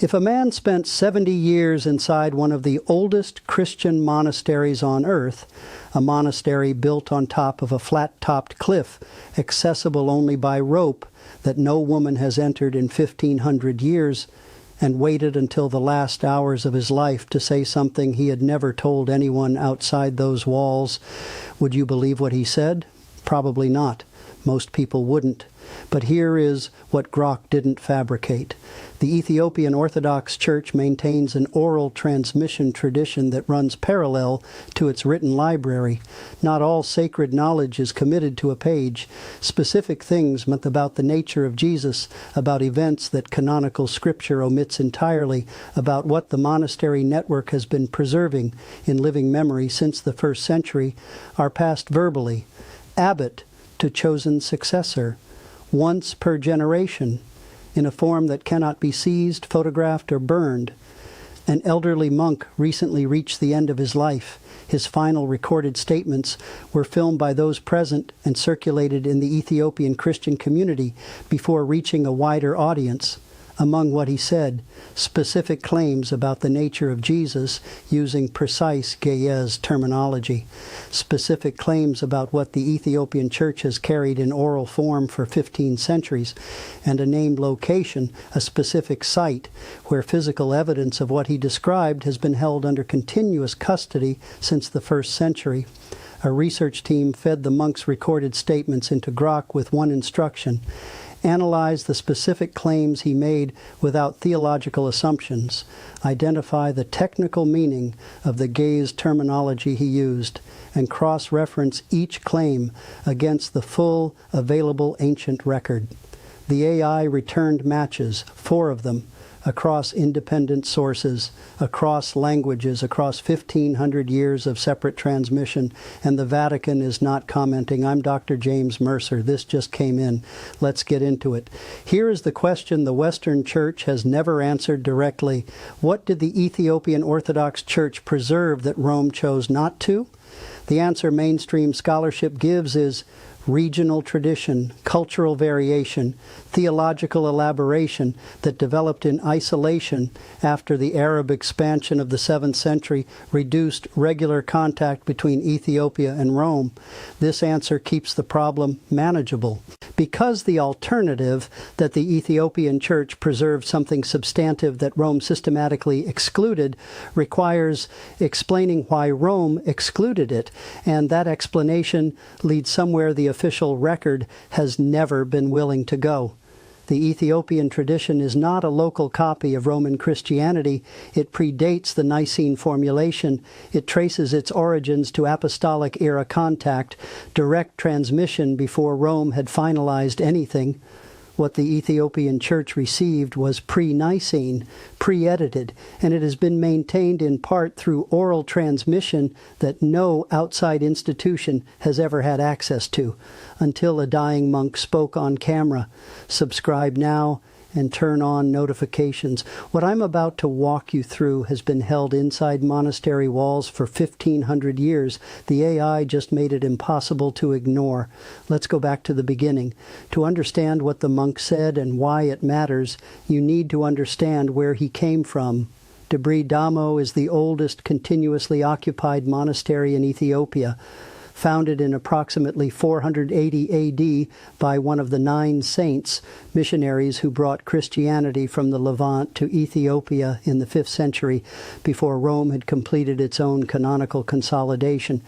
If a man spent 70 years inside one of the oldest Christian monasteries on earth, a monastery built on top of a flat-topped cliff, accessible only by rope that no woman has entered in 1,500 years, and waited until the last hours of his life to say something he had never told anyone outside those walls, would you believe what he said? Probably not. Most people wouldn't. But here is what Grok didn't fabricate. The Ethiopian Orthodox Church maintains an oral transmission tradition that runs parallel to its written library. Not all sacred knowledge is committed to a page. Specific things about the nature of Jesus, about events that canonical scripture omits entirely, about what the monastery network has been preserving in living memory since the 1st century, are passed verbally. Abbot to chosen successor, once per generation, in a form that cannot be seized, photographed, or burned. An elderly monk recently reached the end of his life. His final recorded statements were filmed by those present and circulated in the Ethiopian Christian community before reaching a wider audience. Among what he said, specific claims about the nature of Jesus using precise Ge'ez terminology, specific claims about what the Ethiopian Church has carried in oral form for 15 centuries, and a named location, a specific site, where physical evidence of what he described has been held under continuous custody since the 1st century. A research team fed the monk's recorded statements into Grok with one instruction: analyze the specific claims he made without theological assumptions, identify the technical meaning of the Ge'ez terminology he used, and cross-reference each claim against the full available ancient record. The AI returned matches, 4 of them, across independent sources, across languages, across 1,500 years of separate transmission, and the Vatican is not commenting. I'm Dr. James Mercer. This just came in. Let's get into it. Here is the question the Western Church has never answered directly. What did the Ethiopian Orthodox Church preserve that Rome chose not to? The answer mainstream scholarship gives is regional tradition, cultural variation, theological elaboration that developed in isolation after the Arab expansion of the 7th century reduced regular contact between Ethiopia and Rome. This answer keeps the problem manageable. Because the alternative, that the Ethiopian Church preserved something substantive that Rome systematically excluded, requires explaining why Rome excluded it, and that explanation leads somewhere the official record has never been willing to go. The Ethiopian tradition is not a local copy of Roman Christianity. It predates the Nicene formulation. It traces its origins to apostolic-era contact, direct transmission before Rome had finalized anything. What the Ethiopian Church received was pre-Nicene, pre-edited, and it has been maintained in part through oral transmission that no outside institution has ever had access to, until a dying monk spoke on camera. Subscribe now and turn on notifications. What I'm about to walk you through has been held inside monastery walls for 1,500 years. The AI just made it impossible to ignore. Let's go back to the beginning. To understand what the monk said and why it matters, you need to understand where he came from. Debre Damo is the oldest continuously occupied monastery in Ethiopia. Founded in approximately 480 A.D. by one of the 9 saints, missionaries who brought Christianity from the Levant to Ethiopia in the 5th century, before Rome had completed its own canonical consolidation.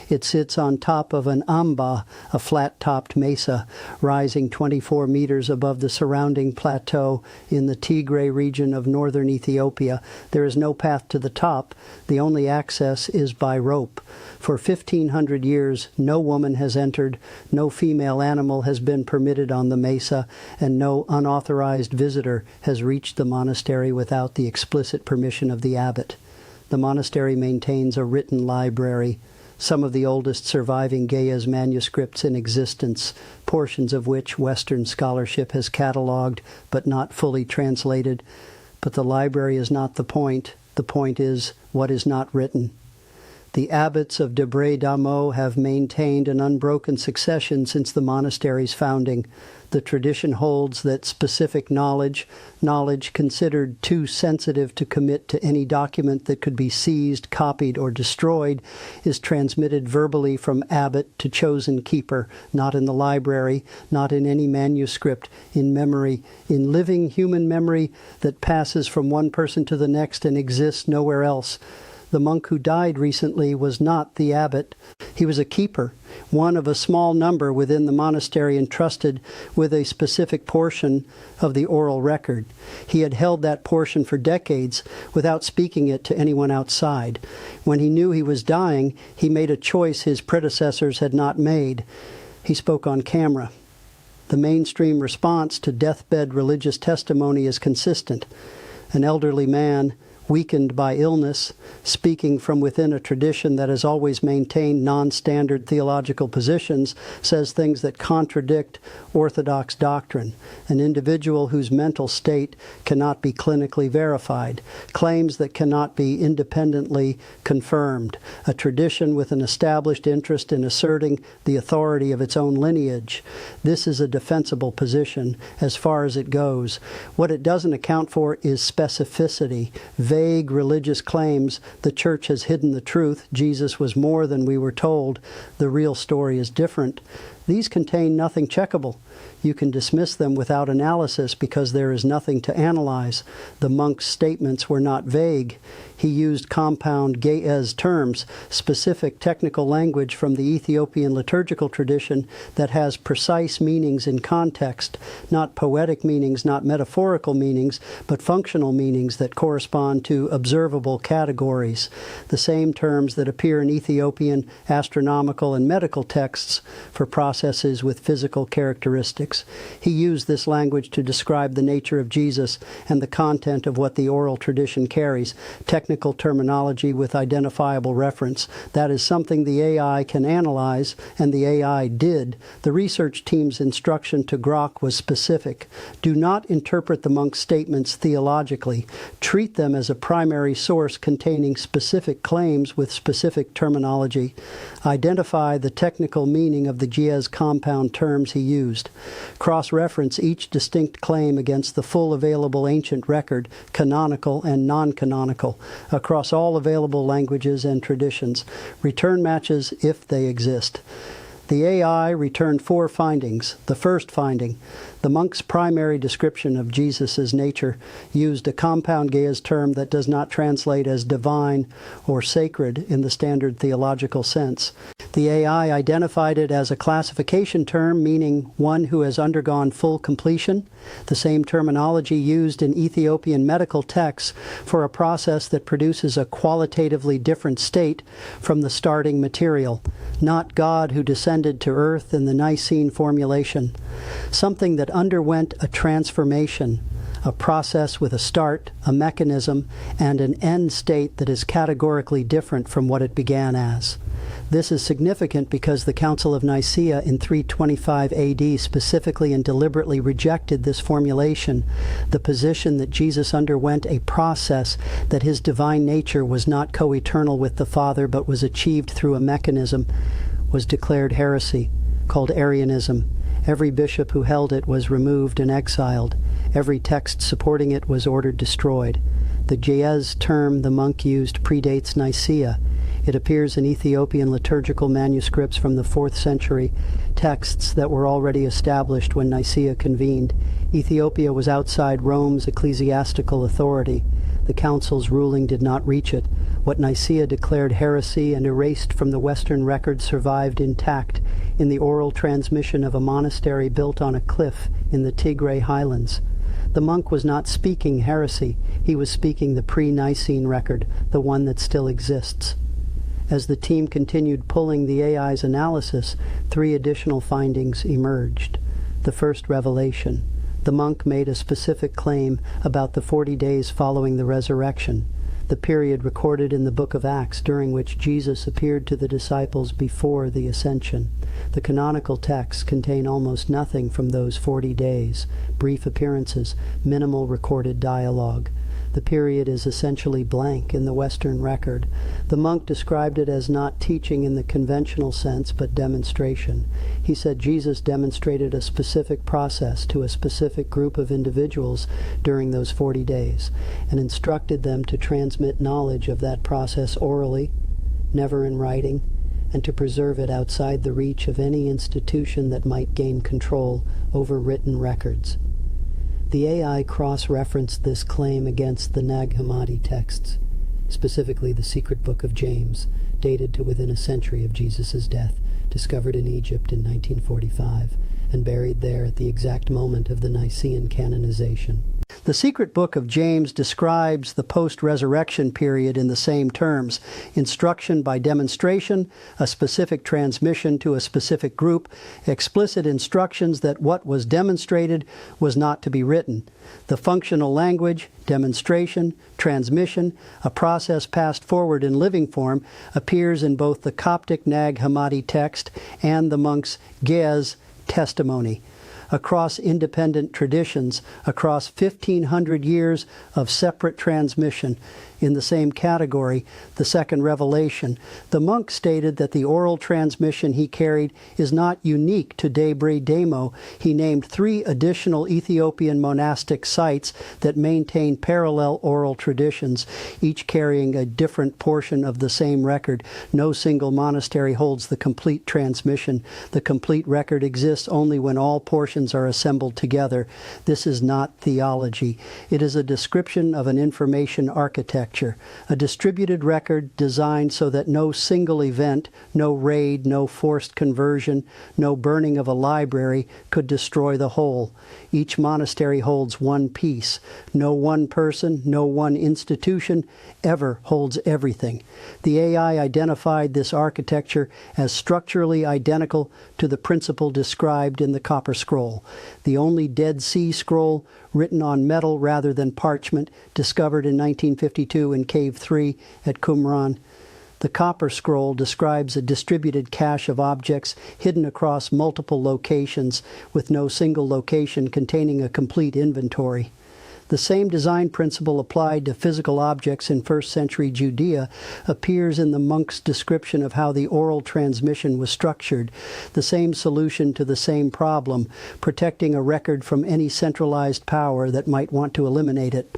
It sits on top of an amba, a flat-topped mesa, rising 24 meters above the surrounding plateau in the Tigray region of northern Ethiopia. There is no path to the top. The only access is by rope. For 1,500 years, no woman has entered, no female animal has been permitted on the mesa, and no unauthorized visitor has reached the monastery without the explicit permission of the abbot. The monastery maintains a written library, some of the oldest surviving Ge'ez manuscripts in existence, portions of which Western scholarship has catalogued but not fully translated. But the library is not the point. The point is what is not written. The abbots of Debre Damo have maintained an unbroken succession since the monastery's founding. The tradition holds that specific knowledge considered too sensitive to commit to any document that could be seized, copied, or destroyed, is transmitted verbally from abbot to chosen keeper, not in the library, not in any manuscript, in memory, in living human memory that passes from one person to the next and exists nowhere else. The monk who died recently was not the abbot. He was a keeper, one of a small number within the monastery entrusted with a specific portion of the oral record. He had held that portion for decades without speaking it to anyone outside. When he knew he was dying, he made a choice his predecessors had not made. He spoke on camera. The mainstream response to deathbed religious testimony is consistent. An elderly man, weakened by illness, speaking from within a tradition that has always maintained non-standard theological positions, says things that contradict orthodox doctrine. An individual whose mental state cannot be clinically verified, claims that cannot be independently confirmed, a tradition with an established interest in asserting the authority of its own lineage. This is a defensible position as far as it goes. What it doesn't account for is specificity, vague religious claims. The church has hidden the truth. Jesus was more than we were told. The real story is different. These contain nothing checkable. You can dismiss them without analysis because there is nothing to analyze. The monk's statements were not vague. He used compound ge'ez terms, specific technical language from the Ethiopian liturgical tradition that has precise meanings in context, not poetic meanings, not metaphorical meanings, but functional meanings that correspond to observable categories. The same terms that appear in Ethiopian astronomical and medical texts for processes with physical characteristics. He used this language to describe the nature of Jesus and the content of what the oral tradition carries. Technical terminology with identifiable reference. That is something the AI can analyze, and the AI did. The research team's instruction to Grok was specific. Do not interpret the monk's statements theologically. Treat them as a primary source containing specific claims with specific terminology. Identify the technical meaning of the ge'ez compound terms he used. Cross-reference each distinct claim against the full available ancient record, canonical and non-canonical, across all available languages and traditions. Return matches if they exist. The AI returned 4 findings. The first finding, the monk's primary description of Jesus' nature used a compound ge'ez term that does not translate as divine or sacred in the standard theological sense. The AI identified it as a classification term, meaning one who has undergone full completion, the same terminology used in Ethiopian medical texts for a process that produces a qualitatively different state from the starting material, not God who descended to earth in the Nicene formulation, something that underwent a transformation, a process with a start, a mechanism, and an end state that is categorically different from what it began as. This is significant because the Council of Nicaea in 325 AD specifically and deliberately rejected this formulation, the position that Jesus underwent a process, that his divine nature was not co-eternal with the Father but was achieved through a mechanism, was declared heresy, called Arianism. Every bishop who held it was removed and exiled. Every text supporting it was ordered destroyed. The ge'ez term the monk used predates Nicaea. It appears in Ethiopian liturgical manuscripts from the 4th century, texts that were already established when Nicaea convened. Ethiopia was outside Rome's ecclesiastical authority. The council's ruling did not reach it. What Nicaea declared heresy and erased from the Western record survived intact in the oral transmission of a monastery built on a cliff in the Tigray highlands. The monk was not speaking heresy. He was speaking the pre-Nicene record, the one that still exists. As the team continued pulling the AI's analysis, 3 additional findings emerged. The first revelation. The monk made a specific claim about the 40 days following the resurrection, the period recorded in the book of Acts during which Jesus appeared to the disciples before the ascension. The canonical texts contain almost nothing from those 40 days, brief appearances, minimal recorded dialogue. The period is essentially blank in the Western record. The monk described it as not teaching in the conventional sense, but demonstration. He said Jesus demonstrated a specific process to a specific group of individuals during those 40 days, and instructed them to transmit knowledge of that process orally, never in writing, and to preserve it outside the reach of any institution that might gain control over written records. The AI cross-referenced this claim against the Nag Hammadi texts, specifically the secret book of James, dated to within a century of Jesus' death, discovered in Egypt in 1945, and buried there at the exact moment of the Nicene canonization. The secret book of James describes the post-resurrection period in the same terms: instruction by demonstration, a specific transmission to a specific group, explicit instructions that what was demonstrated was not to be written. The functional language, demonstration, transmission, a process passed forward in living form, appears in both the Coptic Nag Hammadi text and the monk's Ge'ez testimony. Across independent traditions, across 1,500 years of separate transmission. In the same category, the second revelation, the monk stated that the oral transmission he carried is not unique to Debre Damo. He named 3 additional Ethiopian monastic sites that maintain parallel oral traditions, each carrying a different portion of the same record. No single monastery holds the complete transmission. The complete record exists only when all portions are assembled together. This is not theology. It is a description of an information architecture, a distributed record designed so that no single event, no raid, no forced conversion, no burning of a library could destroy the whole. Each monastery holds one piece. No one person, no one institution ever holds everything. The AI identified this architecture as structurally identical to the principle described in the Copper Scroll, the only Dead Sea Scroll written on metal rather than parchment, discovered in 1952 in Cave 3 at Qumran. The Copper Scroll describes a distributed cache of objects hidden across multiple locations, with no single location containing a complete inventory. The same design principle applied to physical objects in first-century Judea appears in the monk's description of how the oral transmission was structured, the same solution to the same problem, protecting a record from any centralized power that might want to eliminate it.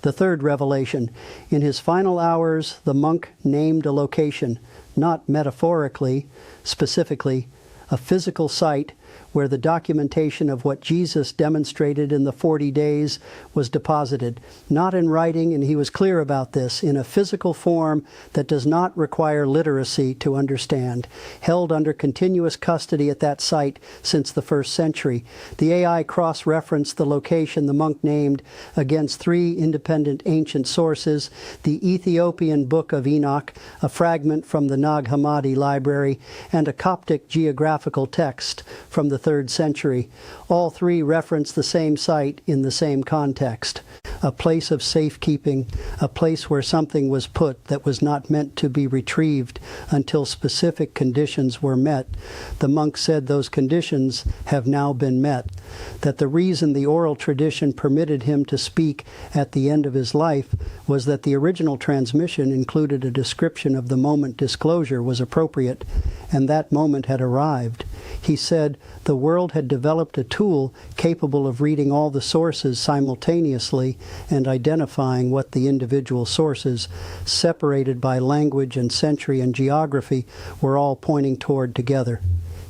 The third revelation. In his final hours, the monk named a location, not metaphorically, specifically, a physical site where the documentation of what Jesus demonstrated in the 40 days was deposited, not in writing, and he was clear about this, in a physical form that does not require literacy to understand, held under continuous custody at that site since the 1st century. The AI cross-referenced the location the monk named against 3 independent ancient sources: the Ethiopian Book of Enoch, a fragment from the Nag Hammadi library, and a Coptic geographical text from the 3rd century. All 3 reference the same site in the same context. A place of safekeeping, a place where something was put that was not meant to be retrieved until specific conditions were met. The monk said those conditions have now been met, that the reason the oral tradition permitted him to speak at the end of his life was that the original transmission included a description of the moment disclosure was appropriate, and that moment had arrived. He said the world had developed a tool capable of reading all the sources simultaneously and identifying what the individual sources, separated by language and century and geography, were all pointing toward together.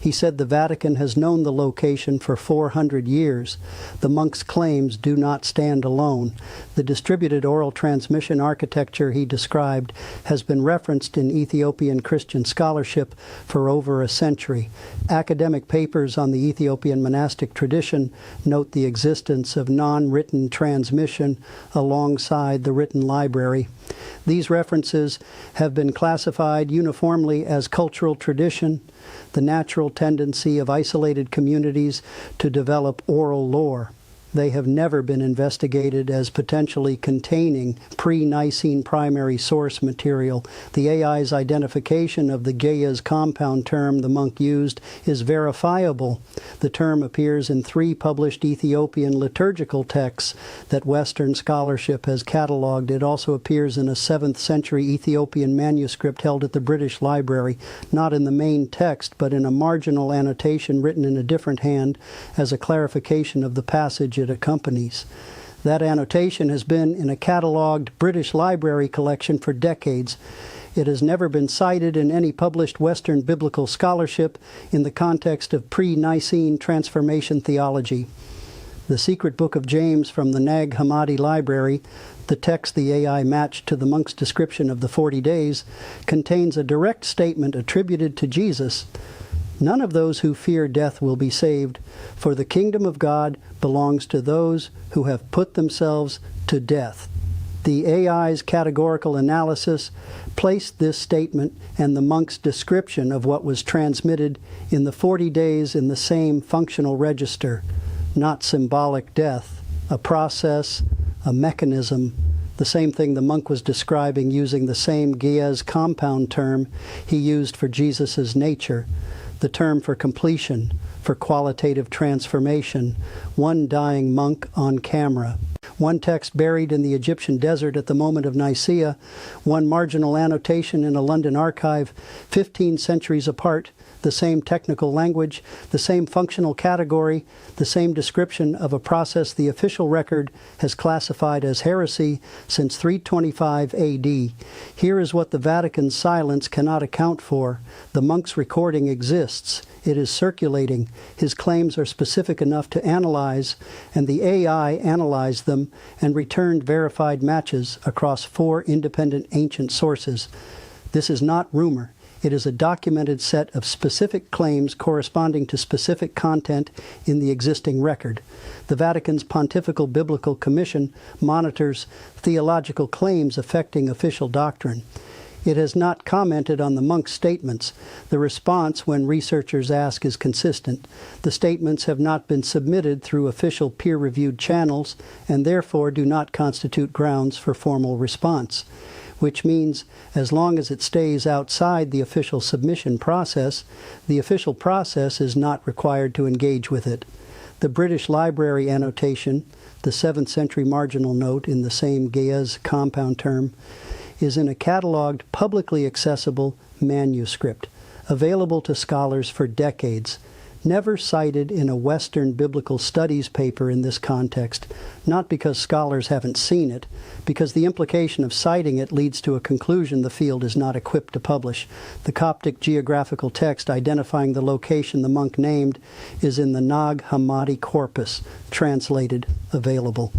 He said the Vatican has known the location for 400 years. The monk's claims do not stand alone. The distributed oral transmission architecture he described has been referenced in Ethiopian Christian scholarship for over a century. Academic papers on the Ethiopian monastic tradition note the existence of non-written transmission alongside the written library. These references have been classified uniformly as cultural tradition, the natural tendency of isolated communities to develop oral lore. They have never been investigated as potentially containing pre-Nicene primary source material. The AI's identification of the Gaia's compound term the monk used is verifiable. The term appears in 3 published Ethiopian liturgical texts that Western scholarship has catalogued. It also appears in a 7th century Ethiopian manuscript held at the British Library, not in the main text, but in a marginal annotation written in a different hand as a clarification of the passage it accompanies. That annotation has been in a catalogued British Library collection for decades. It has never been cited in any published Western biblical scholarship in the context of pre-Nicene transformation theology. The Secret Book of James from the Nag Hammadi Library, the text the AI matched to the monk's description of the 40 days, contains a direct statement attributed to Jesus: "None of those who fear death will be saved, for the kingdom of God belongs to those who have put themselves to death." The AI's categorical analysis placed this statement and the monk's description of what was transmitted in the 40 days in the same functional register. Not symbolic death, a process, a mechanism, the same thing the monk was describing using the same Gaia's compound term he used for Jesus' nature, the term for completion, for qualitative transformation, one dying monk on camera. One text buried in the Egyptian desert at the moment of Nicaea, one marginal annotation in a London archive, 15 centuries apart, the same technical language, the same functional category, the same description of a process the official record has classified as heresy since 325 AD. Here is what the Vatican's silence cannot account for. The monk's recording exists. It is circulating. His claims are specific enough to analyze, and the AI analyzed them and returned verified matches across 4 independent ancient sources. This is not rumor. It is a documented set of specific claims corresponding to specific content in the existing record. The Vatican's Pontifical Biblical Commission monitors theological claims affecting official doctrine. It has not commented on the monk's statements. The response when researchers ask is consistent. The statements have not been submitted through official peer-reviewed channels and therefore do not constitute grounds for formal response, which means as long as it stays outside the official submission process, the official process is not required to engage with it. The British Library annotation, the 7th century marginal note in the same Gaia's compound term, is in a catalogued, publicly accessible manuscript, available to scholars for decades, never cited in a Western biblical studies paper in this context, not because scholars haven't seen it, because the implication of citing it leads to a conclusion the field is not equipped to publish. The Coptic geographical text identifying the location the monk named is in the Nag Hammadi corpus, translated, available.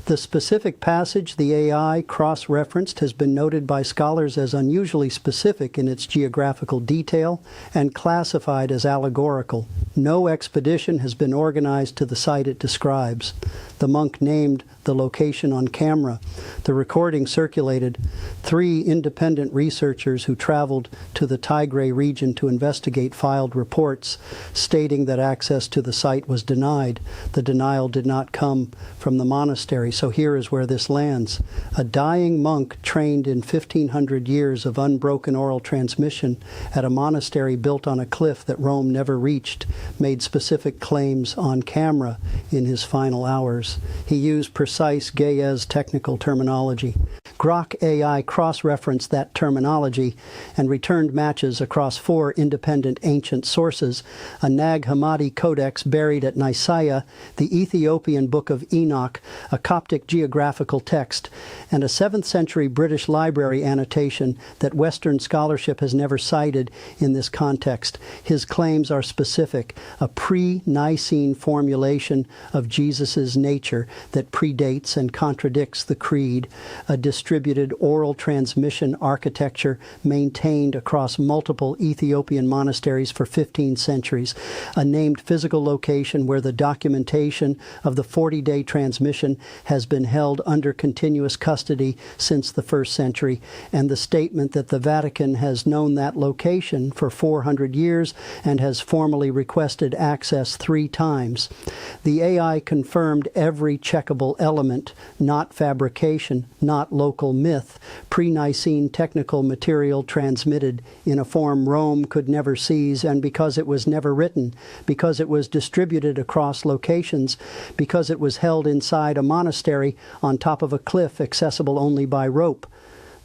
The specific passage the AI cross-referenced has been noted by scholars as unusually specific in its geographical detail and classified as allegorical. No expedition has been organized to the site it describes. The monk named the location on camera. The recording circulated. 3 independent researchers who traveled to the Tigray region to investigate filed reports stating that access to the site was denied. The denial did not come from the monastery, so here is where this lands. A dying monk trained in 1,500 years of unbroken oral transmission at a monastery built on a cliff that Rome never reached made specific claims on camera in his final hours. He used precise Gaia's technical terminology. Grok AI cross-referenced that terminology and returned matches across 4 independent ancient sources: a Nag Hammadi codex buried at Nicaea, the Ethiopian Book of Enoch, a Coptic geographical text, and a 7th century British Library annotation that Western scholarship has never cited in this context. His claims are specific, a pre-Nicene formulation of Jesus' nature that predates and contradicts the Creed, a distributed oral transmission architecture maintained across multiple Ethiopian monasteries for 15 centuries, a named physical location where the documentation of the 40-day transmission has has been held under continuous custody since the 1st century, and the statement that the Vatican has known that location for 400 years and has formally requested access 3 times. The AI confirmed every checkable element, not fabrication, not local myth, pre-Nicene technical material transmitted in a form Rome could never seize, and because it was never written, because it was distributed across locations, because it was held inside a monastery on top of a cliff accessible only by rope.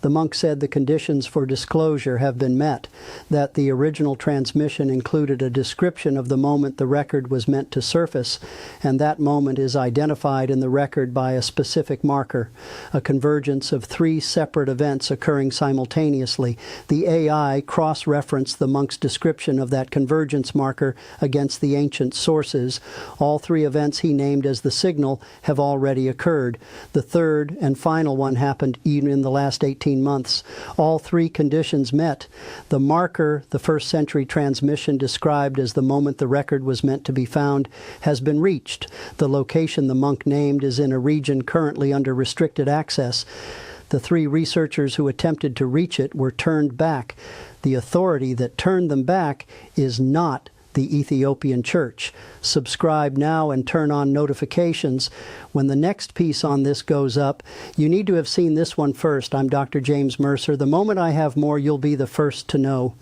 The monk said the conditions for disclosure have been met, that the original transmission included a description of the moment the record was meant to surface, and that moment is identified in the record by a specific marker, a convergence of 3 separate events occurring simultaneously. The AI cross-referenced the monk's description of that convergence marker against the ancient sources. All 3 events he named as the signal have already occurred. The 3rd and final one happened even in the last 18 months. All 3 conditions met. The marker the 1st century transmission described as the moment the record was meant to be found has been reached. The location the monk named is in a region currently under restricted access. The 3 researchers who attempted to reach it were turned back. The authority that turned them back is not the Ethiopian Church. Subscribe now and turn on notifications. When the next piece on this goes up, you need to have seen this one first. I'm Dr. James Mercer. The moment I have more, you'll be the first to know.